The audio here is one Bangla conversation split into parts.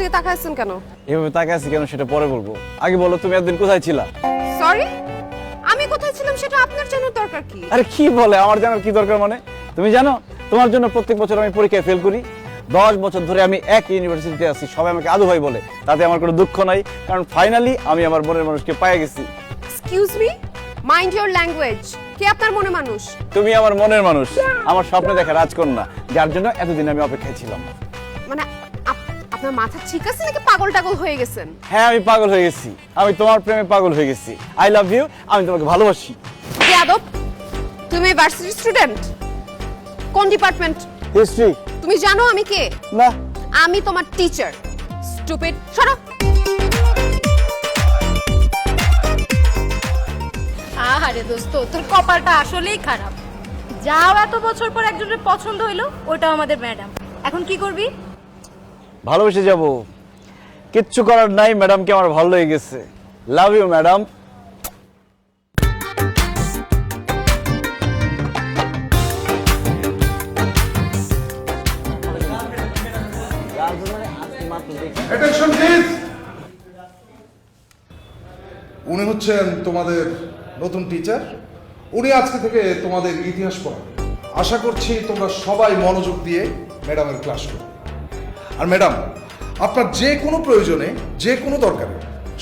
দিয়ে তাকাইছেন কেন? এভাবে তাকায় আছি কেন সেটা পরে বলবো, আগে বলো তুমি এতদিন কোথায় ছিলা? সরি, আমি কোথায় ছিলাম সেটা আপনার জানার দরকার কি? আরে কি বলে, আমার জানার কি দরকার মানে? তুমি জানো তোমার জন্য প্রত্যেক বছর আমি পরীক্ষায় ফেল করি। 10 বছর ধরে আমি এক ইউনিভার্সিটিতে আছি, সবাই আমাকে আদু ভাই বলে, তাতে আমার কোনো দুঃখ নাই, কারণ ফাইনালি আমি আমার মনের মানুষকে পেয়ে গেছি। Excuse me, mind your language. কে আপনার মনে মানুষ? তুমি আমার মনের মানুষ, আমার স্বপ্নে দেখা রাজকন্যা, যার জন্য এতদিন আমি অপেক্ষায় ছিলাম। মানে আপনার মাথা ঠিক আছে নাকি পাগল টাগল হয়ে গেছেন? হ্যাঁ আমি পাগল হয়ে গেছি, আমি তোমার প্রেমে পাগল হয়ে গেছি। আই লাভ ইউ, আমি তোমাকে ভালোবাসি। যাদব, তুমি ভার্সিটি স্টুডেন্ট? কোন ডিপার্টমেন্ট? হিস্ট্রি। তুমি জানো আমি কে? না। আমি তোমার টিচার। স্টুপিড, সরো। আরে দোস্ত, তোর কপালটা আসলেই খারাপ। যাও, এত বছর পর একজনের পছন্দ হইলো, ওটাও আমাদের ম্যাডাম। এখন কি করবি? ভালোবেসে যাব, কিচ্ছু করার নাই, ম্যাডামকে আমার ভালো লেগে গেছে। Love you madam. Attention please. উনি হচ্ছেন তোমাদের নতুন টিচার। উনি আজকে থেকে তোমাদের ইতিহাস পড়াবেন। আশা করছি তোমরা সবাই মনোযোগ দিয়ে ম্যাডামের ক্লাস করবে। আর ম্যাডাম, আপনার যে কোনো প্রয়োজনে, যে কোনো দরকারে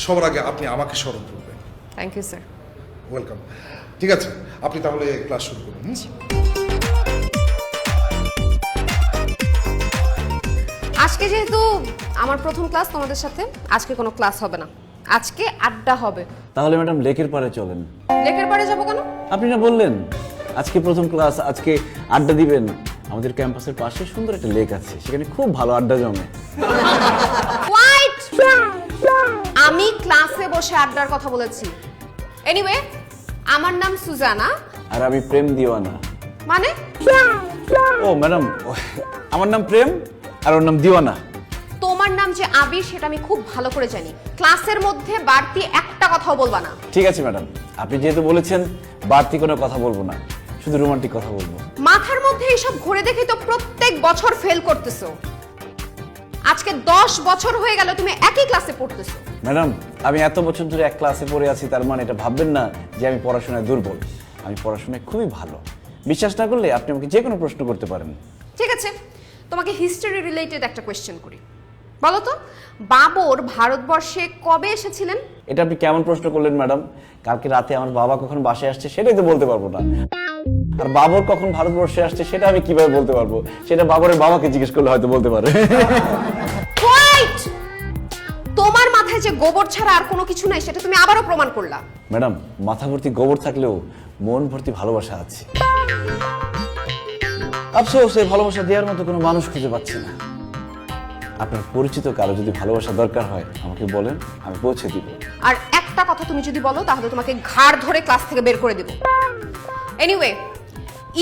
সবার আগে আপনি আমাকে স্মরণ করবেন। Thank you sir. ওয়েলকাম। ঠিক আছে, আপনি তাহলে ক্লাস শুরু করুন। আজকে যেহেতু আমার প্রথম ক্লাস তোমাদের সাথে, আজকে কোনো ক্লাস হবে না, আজকে আড্ডা হবে। তাহলে ম্যাডাম লেকের পাড়ে চলেন। লেকের পাড়ে যাবো কেন? আপনি না বললেন আজকে প্রথম ক্লাস, আজকে আড্ডা দিবেন। আমাদের ক্যাম্পাসের পাশে সুন্দর একটা লেক আছে, সেখানে খুব ভালো আড্ডা জমে। হোয়াইট, আমি ক্লাসে বসে আড্ডার কথা বলেছি। এনিওয়ে, আমার নাম সুজানা। আর আমি প্রেম দিওয়ানা। মানে? ও ম্যাডাম, আমার নাম প্রেম আর ওর নাম দিওয়ানা। তোমার নাম যে আবির সেটা আমি খুব ভালো করে জানি। ক্লাসের মধ্যে বাড়তি একটা কথাও বলবা না। ঠিক আছে ম্যাডাম, আপনি যেহেতু বলেছেন বাড়তি কোনো কথা বলবো না, শুধু রোমান্টিক কথা বলবো। মাথার মধ্যে এইসব ঘুরে দেখে তো প্রত্যেক বছর ফেল করতেছো। আজকে 10 বছর হয়ে গেল তুমি একই ক্লাসে পড়তেছো। ম্যাডাম, আমি এত বছর ধরে এক ক্লাসে পড়ে আছি, তার মানে এটা ভাববেন না যে আমি পড়াশোনায় দুর্বল। আমি পড়াশোনায় খুবই ভালো। বিশ্বাস না করলে আপনি আমাকে যে কোনো প্রশ্ন করতে পারেন। ঠিক আছে, তোমাকে হিস্টোরি রিলেটেড একটা কোয়েশ্চেন করি। বলো তো, বাবর ভারতবর্ষে কবে এসেছিলেন? এটা আপনি কেমন প্রশ্ন করলেন ম্যাডাম? কালকে রাতে আমার বাবা কখন বাসায় আসছে সেটাই তো বলতে পারবো না। আর বাবর কখন ভারতবর্ষে আসছে সেটা আমি কিভাবে বলতে পারবো? সেটা বাবরের বাবাকে জিজ্ঞেস করলে হয়তো বলতে পারে। হোয়াইট, তোমার মাথায় যে গোবর ছাড়া আর কোনো কিছু নাই সেটা তুমি আবারও প্রমাণ করলা। ম্যাডাম, মাথা ভর্তি গোবর থাকলেও মন ভর্তি ভালোবাসা আছে। আফসোস, এই ভালোবাসা দেওয়ার মতো কোনো মানুষ খুঁজে পাচ্ছি না। আপনার পরিচিত কারো যদি ভালোবাসা দরকার হয় আমাকে বলেন, আমি পৌঁছে দিব। আর একটা কথা তুমি যদি বলো তাহলে তোমাকে ঘাড় ধরে ক্লাস থেকে বের করে দেব। এনিওয়ে,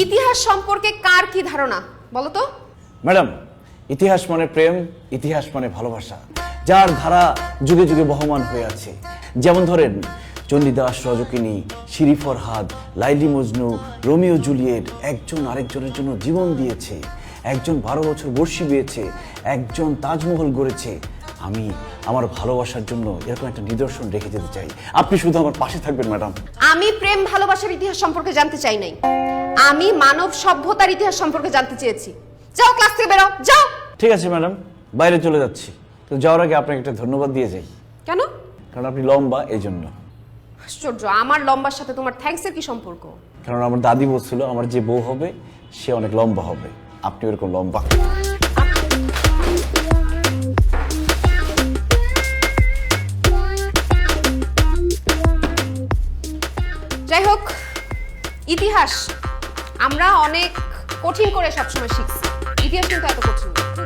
ইতিহাস সম্পর্কে কার কি ধারণা বলো তো? ম্যাডাম, ইতিহাস মানে প্রেম, ইতিহাস মানে ভালোবাসা, যার ধারা যুগে যুগে বহমান হয়ে আছে। যেমন ধরেন Chandidas রজকিনী, Siri Farhad, Laili Majnu, Romeo Juliet একজন আরেকজনের জন্য জীবন দিয়েছে। একজন 12 বছর বর্ষি বিয়েছে, একজন তাজমহল গড়েছে। আমি আমার ভালোবাসার জন্য এরকম একটা নিদর্শন রেখে যেতে চাই। আপনি শুধু আমার পাশে থাকবেন ম্যাডাম। আমি প্রেম ভালোবাসার ইতিহাস সম্পর্কে জানতে চাই নাই, আমি মানব সভ্যতার ইতিহাস সম্পর্কে জানতে চেয়েছি। যাও, ক্লাস থেকে বেরো, যাও। ঠিক আছে ম্যাডাম, বাইরে চলে যাচ্ছি। তো যাওয়ার আগে আপনাকে একটা ধন্যবাদ দিয়ে যাই। কেন? কারণ আপনি লম্বা, এই জন্য। আশ্চর্য, আমার লম্বার সাথে তোমার থ্যাঙ্কসের কি সম্পর্ক? কারণ আমার দাদি বলছিল আমার যে বউ হবে সে অনেক লম্বা হবে। আপনি ওরকম লম্বা। যাই হোক, ইতিহাস আমরা অনেক কঠিন করে সবসময় শিখছি। ইতিহাস কিন্তু এত কঠিন না।